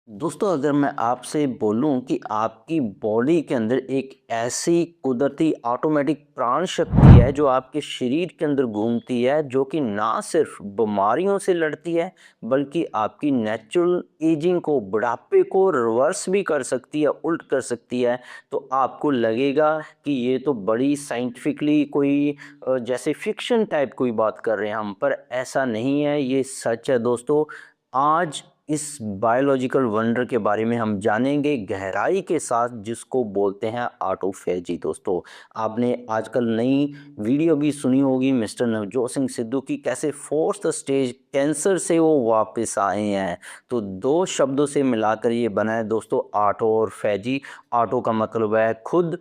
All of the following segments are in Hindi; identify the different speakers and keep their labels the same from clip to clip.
Speaker 1: दोस्तों, अगर मैं आपसे बोलूं कि आपकी बॉडी के अंदर एक ऐसी कुदरती ऑटोमेटिक प्राण शक्ति है जो आपके शरीर के अंदर घूमती है, जो कि ना सिर्फ बीमारियों से लड़ती है बल्कि आपकी नेचुरल एजिंग को, बुढ़ापे को रिवर्स भी कर सकती है, उल्ट कर सकती है। तो आपको लगेगा कि ये तो बड़ी साइंटिफिकली कोई जैसे फिक्शन टाइप कोई बात कर रहे हैं हम, पर ऐसा नहीं है, ये सच है दोस्तों। आज इस बायोलॉजिकल वंडर के बारे में हम जानेंगे गहराई के साथ, जिसको बोलते हैं ऑटोफेजी। दोस्तों, आपने आजकल नई वीडियो भी सुनी होगी मिस्टर नवजोत सिंह सिद्धू की, कैसे फोर्थ स्टेज कैंसर से वो वापस आए हैं। तो दो शब्दों से मिलाकर ये बना है दोस्तों, ऑटो और फैजी। ऑटो का मतलब है खुद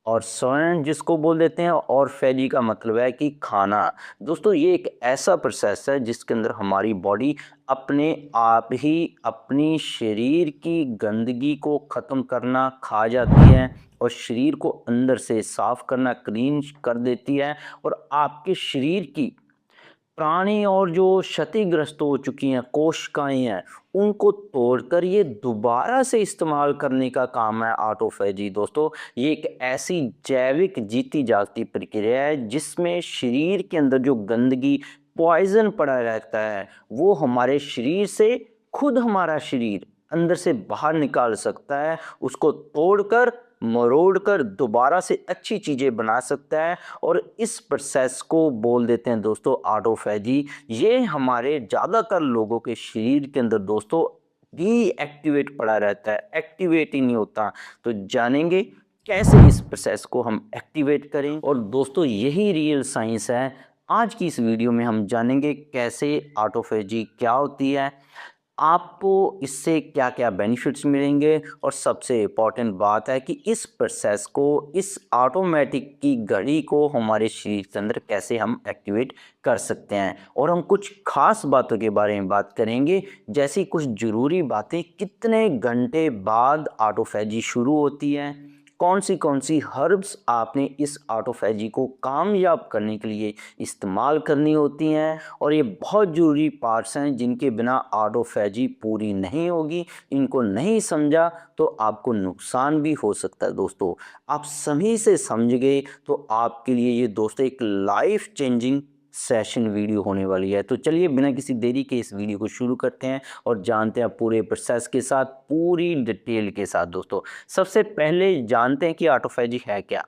Speaker 1: और स्वयं जिसको बोल देते हैं, और फैजी का मतलब है कि खाना। दोस्तों, ये एक ऐसा प्रोसेस है जिसके अंदर हमारी बॉडी अपने आप ही अपनी शरीर की गंदगी को ख़त्म करना खा जाती है और शरीर को अंदर से साफ करना, क्लीन कर देती है। और आपके शरीर की पुरानी और जो क्षतिग्रस्त हो चुकी हैं कोशिकाएं हैं, उनको तोड़कर ये दोबारा से इस्तेमाल करने का काम है ऑटोफैजी। दोस्तों, ये एक ऐसी जैविक जीती जागती प्रक्रिया है जिसमें शरीर के अंदर जो गंदगी, पॉइजन पड़ा रहता है, वो हमारे शरीर से खुद हमारा शरीर अंदर से बाहर निकाल सकता है, उसको तोड़कर मरोड़ कर दोबारा से अच्छी चीज़ें बना सकता है। और इस प्रोसेस को बोल देते हैं दोस्तों ऑटोफैजी। ये हमारे ज़्यादातर लोगों के शरीर के अंदर दोस्तों डीएक्टिवेट पड़ा रहता है, एक्टिवेट ही नहीं होता। तो जानेंगे कैसे इस प्रोसेस को हम एक्टिवेट करें, और दोस्तों यही रियल साइंस है। आज की इस वीडियो में हम जानेंगे कैसे ऑटोफैजी क्या होती है, आपको इससे क्या-क्या बेनिफिट्स मिलेंगे, और सबसे इम्पोर्टेंट बात है कि इस प्रोसेस को, इस ऑटोमेटिक की घड़ी को हमारे शरीर के अंदर कैसे हम एक्टिवेट कर सकते हैं। और हम कुछ खास बातों के बारे में बात करेंगे, जैसी कुछ ज़रूरी बातें, कितने घंटे बाद ऑटोफैजी शुरू होती है, कौन सी हर्ब्स आपने इस ऑटोफैजी को कामयाब करने के लिए इस्तेमाल करनी होती हैं। और ये बहुत ज़रूरी पार्ट्स हैं जिनके बिना ऑटोफैजी पूरी नहीं होगी। इनको नहीं समझा तो आपको नुकसान भी हो सकता है। दोस्तों, आप सही से समझ गए तो आपके लिए ये दोस्तों एक लाइफ चेंजिंग सेशन वीडियो होने वाली है। तो चलिए बिना किसी देरी के इस वीडियो को शुरू करते हैं और जानते हैं पूरे प्रोसेस के साथ, पूरी डिटेल के साथ। दोस्तों, सबसे पहले जानते हैं कि ऑटोफैजी है क्या।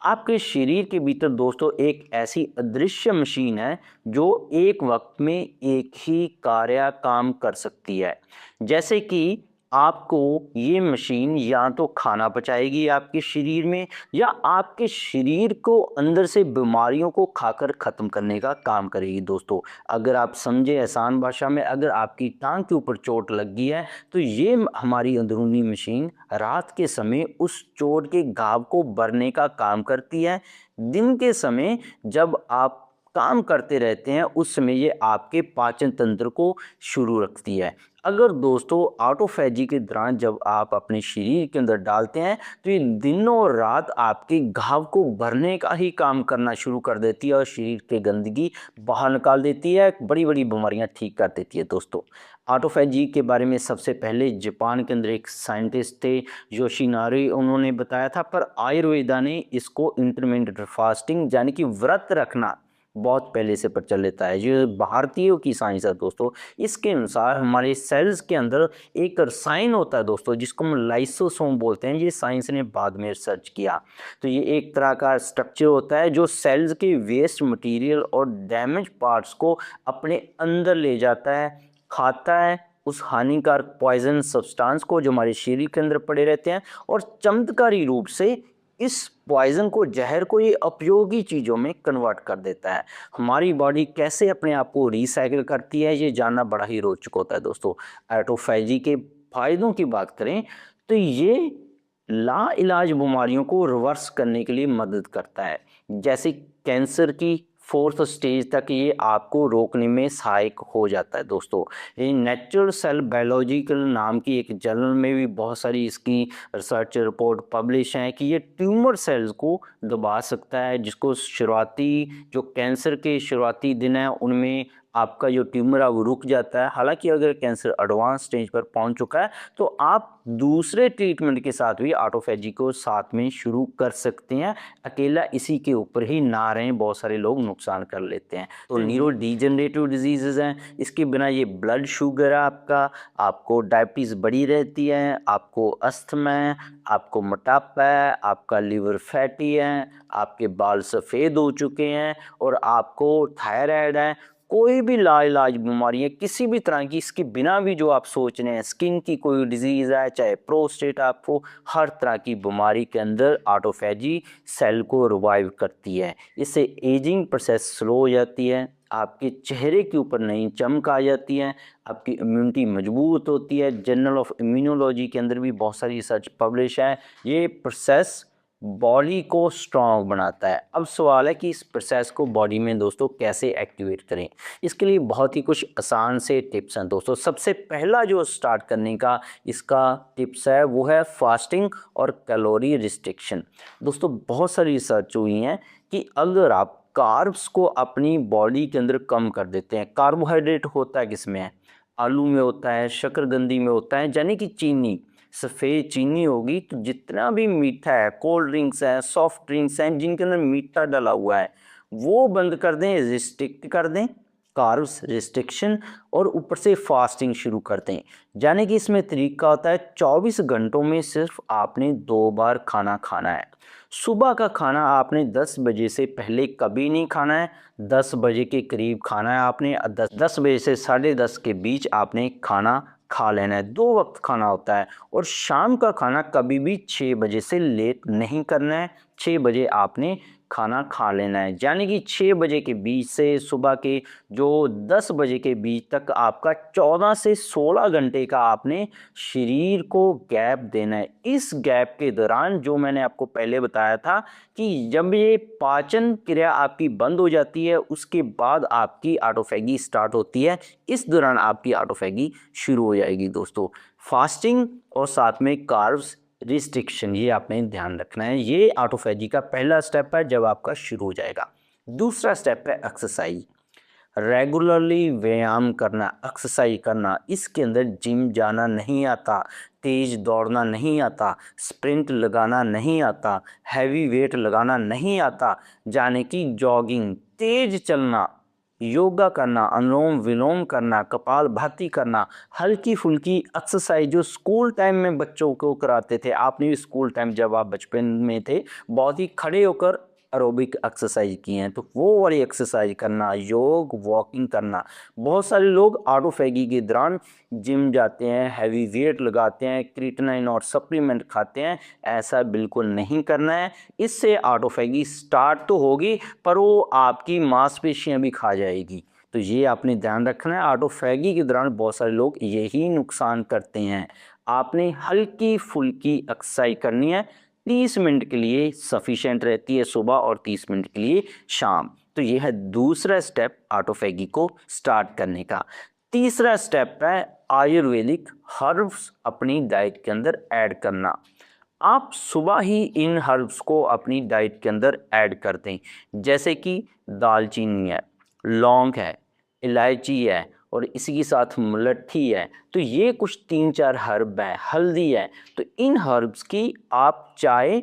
Speaker 1: आपके शरीर के भीतर दोस्तों एक ऐसी अदृश्य मशीन है जो एक वक्त में एक ही कार्य काम कर सकती है। जैसे कि आपको ये मशीन या तो खाना पचाएगी आपके शरीर में, या आपके शरीर को अंदर से बीमारियों को खाकर ख़त्म करने का काम करेगी। दोस्तों, अगर आप समझे आसान भाषा में, अगर आपकी टांग के ऊपर चोट लग गई है तो ये हमारी अंदरूनी मशीन रात के समय उस चोट के घाव को भरने का काम करती है। दिन के समय जब आप काम करते रहते हैं, उस समय ये आपके पाचन तंत्र को शुरू रखती है। अगर दोस्तों ऑटोफैजी के दौरान जब आप अपने शरीर के अंदर डालते हैं तो ये दिनों रात आपके घाव को भरने का ही काम करना शुरू कर देती है और शरीर की गंदगी बाहर निकाल देती है, बड़ी बड़ी बीमारियां ठीक कर देती है। दोस्तों, ऑटोफैजी के बारे में सबसे पहले जापान के अंदर एक साइंटिस्ट थे, योशिनारी, उन्होंने बताया था। पर आयुर्वेदा ने इसको इंटरमिटेंट फास्टिंग यानी कि व्रत रखना बहुत पहले से प्रचलित है। ये भारतीयों की साइंस है दोस्तों। इसके अनुसार हमारे सेल्स के अंदर एक रसायन होता है दोस्तों, जिसको हम लाइसोसोम बोलते हैं। ये साइंस ने बाद में रिसर्च किया। तो ये एक तरह का स्ट्रक्चर होता है जो सेल्स के वेस्ट मटेरियल और डैमेज पार्ट्स को अपने अंदर ले जाता है, खाता है उस हानिकारक पॉइजन सब्सटेंस को जो हमारे शरीर के अंदर पड़े रहते हैं, और चमत्कारी रूप से इस पॉइजन को, जहर को, ये उपयोगी चीज़ों में कन्वर्ट कर देता है। हमारी बॉडी कैसे अपने आप को रिसाइकिल करती है, ये जानना बड़ा ही रोचक होता है। दोस्तों, ऑटोफैजी के फायदों की बात करें तो ये लाइलाज बीमारियों को रिवर्स करने के लिए मदद करता है। जैसे कैंसर की फोर्थ स्टेज तक ये आपको रोकने में सहायक हो जाता है। दोस्तों, ये नेचुरल सेल बायोलॉजिकल नाम की एक जर्नल में भी बहुत सारी इसकी रिसर्च रिपोर्ट पब्लिश हैं कि ये ट्यूमर सेल्स को दबा सकता है, जिसको शुरुआती जो कैंसर के शुरुआती दिन हैं उनमें आपका जो ट्यूमर है वो रुक जाता है। हालांकि अगर कैंसर एडवांस स्टेज पर पहुंच चुका है तो आप दूसरे ट्रीटमेंट के साथ भी ऑटोफेजी को साथ में शुरू कर सकते हैं। अकेला इसी के ऊपर ही ना रहें, बहुत सारे लोग नुकसान कर लेते हैं। तो न्यूरो डिजेनरेटिव डिजीजेज हैं, इसके बिना ये ब्लड शुगर है आपका, आपको डायबिटीज़ बढ़ी रहती है, आपको अस्थमा है, आपको मोटापा है, आपका लिवर फैटी है, आपके बाल सफ़ेद हो चुके हैं और आपको थायराइड है। कोई भी लाइलाज बीमारी है किसी भी तरह की, इसके बिना भी जो आप सोच रहे हैं, स्किन की कोई डिजीज़ है, चाहे प्रोस्टेट, आपको हर तरह की बीमारी के अंदर ऑटोफेजी सेल को रिवाइव करती है। इससे एजिंग प्रोसेस स्लो हो जाती है, आपके चेहरे के ऊपर नई चमक आ जाती है, आपकी इम्यूनिटी मजबूत होती है। जर्नल ऑफ इम्यूनोलॉजी के अंदर भी बहुत सारी रिसर्च पब्लिश है। ये प्रोसेस बॉडी को स्ट्रॉन्ग बनाता है। अब सवाल है कि इस प्रोसेस को बॉडी में दोस्तों कैसे एक्टिवेट करें। इसके लिए बहुत ही कुछ आसान से टिप्स हैं दोस्तों। सबसे पहला जो स्टार्ट करने का इसका टिप्स है वो है फास्टिंग और कैलोरी रिस्ट्रिक्शन। दोस्तों बहुत सारी रिसर्च हुई हैं कि अगर आप कार्ब्स को अपनी बॉडी के अंदर कम कर देते हैं, कार्बोहाइड्रेट होता है किसमें है, आलू में होता है, शक्करकंदी में होता है, यानी कि चीनी, सफ़ेद चीनी होगी। तो जितना भी मीठा है, कोल्ड ड्रिंक्स हैं, सॉफ्ट ड्रिंक्स हैं जिनके अंदर मीठा डला हुआ है, वो बंद कर दें, रिस्ट्रिक्ट कर दें, कार्ब्स रिस्ट्रिक्शन, और ऊपर से फास्टिंग शुरू कर दें। यानी कि इसमें तरीका होता है 24 घंटों में सिर्फ आपने 2 बार खाना खाना है। सुबह का खाना आपने 10 बजे से पहले कभी नहीं खाना है, 10 बजे के करीब खाना है आपने, 10 बजे से 10:30 के बीच आपने खाना खा लेना है। 2 वक्त खाना होता है। और शाम का खाना कभी भी 6 बजे से लेट नहीं करना है, 6 बजे आपने खाना खा लेना है। यानी कि 6 बजे के बीच से सुबह के जो 10 बजे के बीच तक आपका 14 से 16 घंटे का आपने शरीर को गैप देना है। इस गैप के दौरान जो मैंने आपको पहले बताया था कि जब ये पाचन क्रिया आपकी बंद हो जाती है उसके बाद आपकी ऑटोफेगी स्टार्ट होती है। इस दौरान आपकी ऑटोफेगी शुरू हो जाएगी दोस्तों। फास्टिंग और साथ में कार्ब्स रिस्ट्रिक्शन, ये आपने ध्यान रखना है। ये ऑटोफेजी का पहला स्टेप है जब आपका शुरू हो जाएगा। दूसरा स्टेप है एक्सरसाइज। रेगुलरली व्यायाम करना, एक्सरसाइज करना। इसके अंदर जिम जाना नहीं आता, तेज़ दौड़ना नहीं आता, स्प्रिंट लगाना नहीं आता, हैवी वेट लगाना नहीं आता, यानी कि जॉगिंग, तेज़ चलना, योगा करना, अनुलोम विलोम करना, कपालभाति करना, हल्की फुल्की एक्सरसाइज जो स्कूल टाइम में बच्चों को कराते थे। आपने भी स्कूल टाइम जब आप बचपन में थे बहुत ही खड़े होकर एरोबिक एक्सरसाइज की हैं, तो वो वाली एक्सरसाइज करना, योग वॉकिंग करना। बहुत सारे लोग ऑटोफेगी के दौरान जिम जाते हैं, हैवी वेट लगाते हैं, क्रिएटिनिन और सप्लीमेंट खाते हैं। ऐसा बिल्कुल नहीं करना है। इससे ऑटोफेगी स्टार्ट तो होगी पर वो आपकी मांसपेशियां भी खा जाएगी। तो ये आपने ध्यान रखना है। ऑटोफेगी के दौरान बहुत सारे लोग यही नुकसान करते हैं। आपने हल्की फुल्की एक्सरसाइज करनी है, 30 मिनट के लिए सफिशेंट रहती है सुबह और 30 मिनट के लिए शाम। तो यह है दूसरा स्टेप ऑटोफेगी को स्टार्ट करने का। तीसरा स्टेप है आयुर्वेदिक हर्ब्स अपनी डाइट के अंदर ऐड करना। आप सुबह ही इन हर्ब्स को अपनी डाइट के अंदर ऐड कर दें, जैसे कि दालचीनी है, लौंग है, इलायची है और इसी के साथ मुलट्ठी है। तो ये कुछ 3-4 हर्ब है, हल्दी है। तो इन हर्ब्स की आप चाय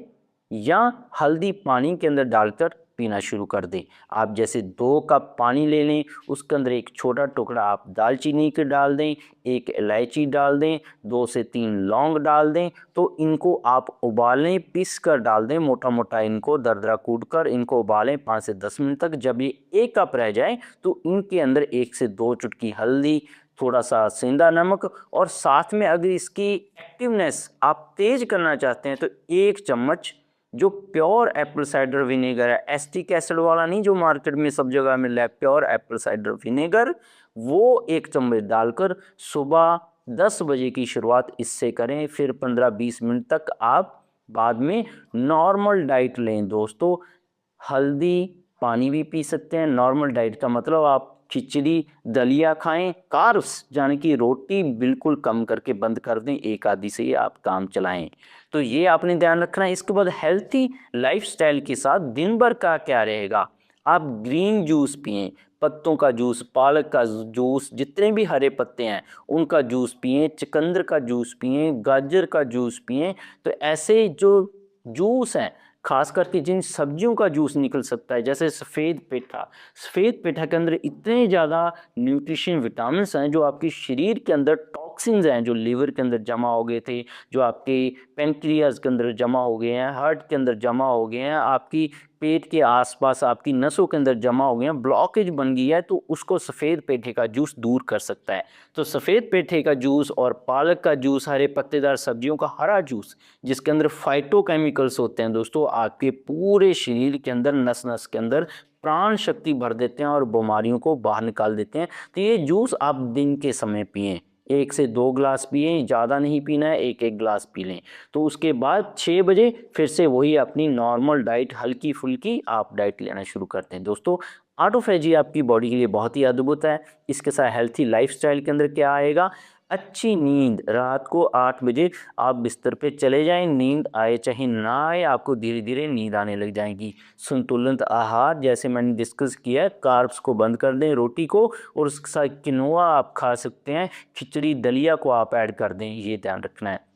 Speaker 1: या हल्दी पानी के अंदर डालकर पीना शुरू कर दें। आप जैसे 2 कप पानी ले लें, उसके अंदर एक छोटा टुकड़ा आप दालचीनी के डाल दें, एक इलायची डाल दें, 2 से 3 लौंग डाल दें। तो इनको आप उबालें, पीस कर डाल दें, मोटा मोटा इनको दरदरा कूट कर इनको उबालें 5 से 10 मिनट तक। जब ये 1 कप रह जाए तो इनके अंदर 1 से 2 चुटकी हल्दी, थोड़ा सा सेंधा नमक और साथ में अगर इसकी एक्टिवनेस आप तेज़ करना चाहते हैं तो 1 चम्मच जो प्योर एप्पल साइडर विनेगर है, एस्टिक एसिड वाला नहीं जो मार्केट में सब जगह मिल रहा है, प्योर एप्पल साइडर विनेगर, वो 1 चम्मच डालकर सुबह 10 बजे की शुरुआत इससे करें। फिर 15-20 मिनट तक आप बाद में नॉर्मल डाइट लें दोस्तों। हल्दी पानी भी पी सकते हैं। नॉर्मल डाइट का मतलब आप खिचड़ी दलिया खाएं। कार्ब्स यानी कि रोटी बिल्कुल कम करके बंद कर दें, 1 आधी से ही आप काम चलाएं। तो ये आपने ध्यान रखना है। इसके बाद हेल्थी लाइफस्टाइल के साथ दिन भर का क्या रहेगा, आप ग्रीन जूस पिएं, पत्तों का जूस, पालक का जूस, जितने भी हरे पत्ते हैं उनका जूस पिएं, चुकंदर का जूस पिएं, गाजर का जूस पिएं। तो ऐसे जो जूस हैं, खास करके जिन सब्जियों का जूस निकल सकता है, जैसे सफ़ेद पेठा के अंदर इतने ज़्यादा न्यूट्रिशन विटामिन्स हैं जो आपके शरीर के अंदर टॉक्सिन्स हैं जो लिवर के अंदर जमा हो गए थे, जो आपके पेनक्रियाज के अंदर जमा हो गए हैं, हार्ट के अंदर जमा हो गए हैं, आपकी पेट के आसपास आपकी नसों के अंदर जमा हो गए हैं, ब्लॉकेज बन गई है, तो उसको सफ़ेद पेठे का जूस दूर कर सकता है। तो सफ़ेद पेठे का जूस और पालक का जूस, हरे पत्तेदार सब्जियों का हरा जूस, जिसके अंदर फाइटोकेमिकल्स होते हैं दोस्तों, आपके पूरे शरीर के अंदर नस नस के अंदर प्राण शक्ति भर देते हैं और बीमारियों को बाहर निकाल देते हैं। तो ये जूस आप दिन के समय पिएं, 1 से 2 ग्लास पिएं, ज़्यादा नहीं पीना है, 1-1 ग्लास पी लें। तो उसके बाद 6 बजे फिर से वही अपनी नॉर्मल डाइट, हल्की फुल्की आप डाइट लेना शुरू करते हैं। दोस्तों, ऑटोफैजी आपकी बॉडी के लिए बहुत ही अद्भुत है। इसके साथ हेल्थी लाइफस्टाइल के अंदर क्या आएगा, अच्छी नींद, रात को 8 बजे आप बिस्तर पे चले जाएं, नींद आए चाहे ना आए, आपको धीरे धीरे नींद आने लग जाएगी। संतुलित आहार, जैसे मैंने डिस्कस किया है, कार्ब्स को बंद कर दें, रोटी को, और उसके साथ किनोआ आप खा सकते हैं, खिचड़ी दलिया को आप ऐड कर दें, ये ध्यान रखना है।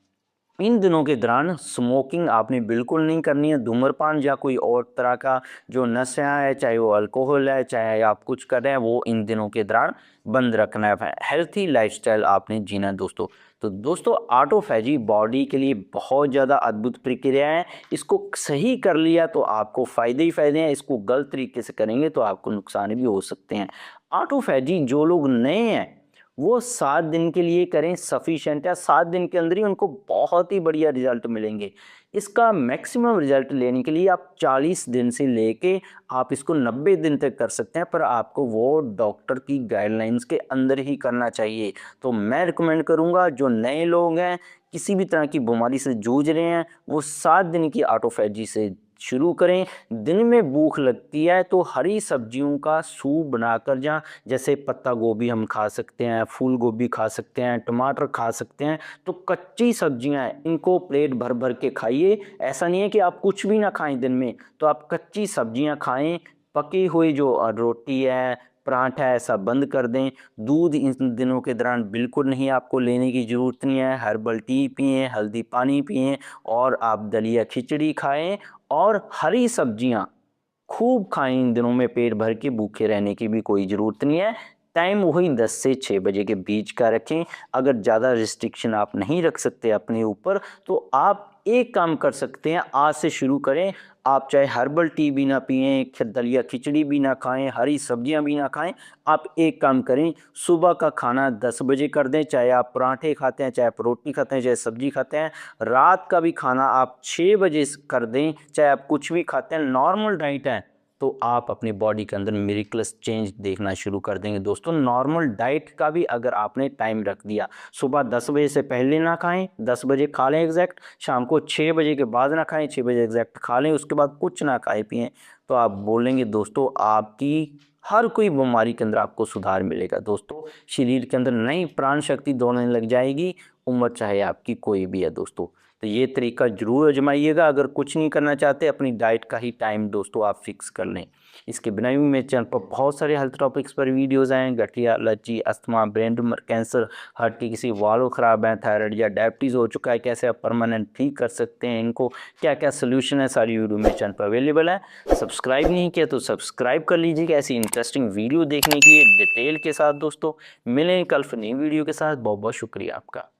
Speaker 1: इन दिनों के दौरान स्मोकिंग आपने बिल्कुल नहीं करनी है। धूम्रपान या कोई और तरह का जो नशा है, चाहे वो अल्कोहल है, चाहे आप कुछ कर रहे हैं, वो इन दिनों के दौरान बंद रखना है। हेल्थी लाइफस्टाइल आपने जीना है दोस्तों। तो दोस्तों, ऑटोफैजी बॉडी के लिए बहुत ज़्यादा अद्भुत प्रक्रिया है। इसको सही कर लिया तो आपको फ़ायदे ही फ़ायदे हैं, इसको गलत तरीके से करेंगे तो आपको नुकसान भी हो सकते हैं। ऑटोफैजी जो लोग नए हैं वो 7 दिन के लिए करें, सफिशिएंट है। 7 दिन के अंदर ही उनको बहुत ही बढ़िया रिजल्ट मिलेंगे। इसका मैक्सिमम रिजल्ट लेने के लिए आप 40 दिन से लेके आप इसको 90 दिन तक कर सकते हैं, पर आपको वो डॉक्टर की गाइडलाइंस के अंदर ही करना चाहिए। तो मैं रिकमेंड करूँगा, जो नए लोग हैं, किसी भी तरह की बीमारी से जूझ रहे हैं, वो 7 दिन की ऑटोफैजी से शुरू करें। दिन में भूख लगती है तो हरी सब्जियों का सूप बनाकर, जहाँ जैसे पत्ता गोभी हम खा सकते हैं, फूल गोभी खा सकते हैं, टमाटर खा सकते हैं, तो कच्ची सब्जियां हैं, इनको प्लेट भर भर के खाइए। ऐसा नहीं है कि आप कुछ भी ना खाएं दिन में, तो आप कच्ची सब्जियां खाएं। पकी हुई जो रोटी है, पराठा है, ऐसा बंद कर दें। दूध इन दिनों के दौरान बिल्कुल नहीं आपको लेने की ज़रूरत नहीं है। हर्बल टी पिएं, हल्दी पानी पिएं, और आप दलिया खिचड़ी खाएं, और हरी सब्जियां खूब खाएं। इन दिनों में पेट भर के भूखे रहने की भी कोई ज़रूरत नहीं है। टाइम वही 10 से 6 बजे के बीच का रखें। अगर ज़्यादा रिस्ट्रिक्शन आप नहीं रख सकते अपने ऊपर, तो आप एक काम कर सकते हैं, आज से शुरू करें। आप चाहे हर्बल टी भी ना पिएं, दलिया खिचड़ी भी ना खाएं, हरी सब्जियां भी ना खाएं, आप एक काम करें, सुबह का खाना 10 बजे कर दें, चाहे आप पराठे खाते हैं, चाहे आप रोटी खाते हैं, चाहे सब्जी खाते हैं। रात का भी खाना आप 6 बजे कर दें, चाहे आप कुछ भी खाते हैं, नॉर्मल डाइट है, तो आप अपनी बॉडी के अंदर मिरेकल्स चेंज देखना शुरू कर देंगे। दोस्तों, नॉर्मल डाइट का भी अगर आपने टाइम रख दिया, सुबह 10 बजे से पहले ना खाएं, 10 बजे खा लें एग्जैक्ट, शाम को 6 बजे के बाद ना खाएं, 6 बजे एग्जैक्ट खा लें, उसके बाद कुछ ना खाए पिएं, तो आप बोलेंगे दोस्तों, आपकी हर कोई बीमारी के अंदर आपको सुधार मिलेगा। दोस्तों, शरीर के अंदर नई प्राण शक्ति दौड़ने लग जाएगी, उम्र चाहे आपकी कोई भी है दोस्तों। तो ये तरीका ज़रूर आजमाइएगा। अगर कुछ नहीं करना चाहते, अपनी डाइट का ही टाइम दोस्तों आप फिक्स कर लें। इसके बिना भी मेरे चैनल पर बहुत सारे हेल्थ टॉपिक्स पर वीडियोज़ आए हैं। गठिया, allergy, asthma, brain tumour, cancer, heart की किसी वाल्व ख़राब है, थायराइड या डायबिटीज़ हो चुका है, कैसे आप परमानेंट ठीक कर सकते हैं इनको, क्या क्या सोल्यूशन है, सारी वीडियो मेरे चैनल पर अवेलेबल है। सब्सक्राइब नहीं किया तो सब्सक्राइब कर लीजिएगा ऐसी इंटरेस्टिंग वीडियो देखने के लिए डिटेल के साथ। दोस्तों, मिलें कल फिर नई वीडियो के साथ। बहुत बहुत शुक्रिया आपका।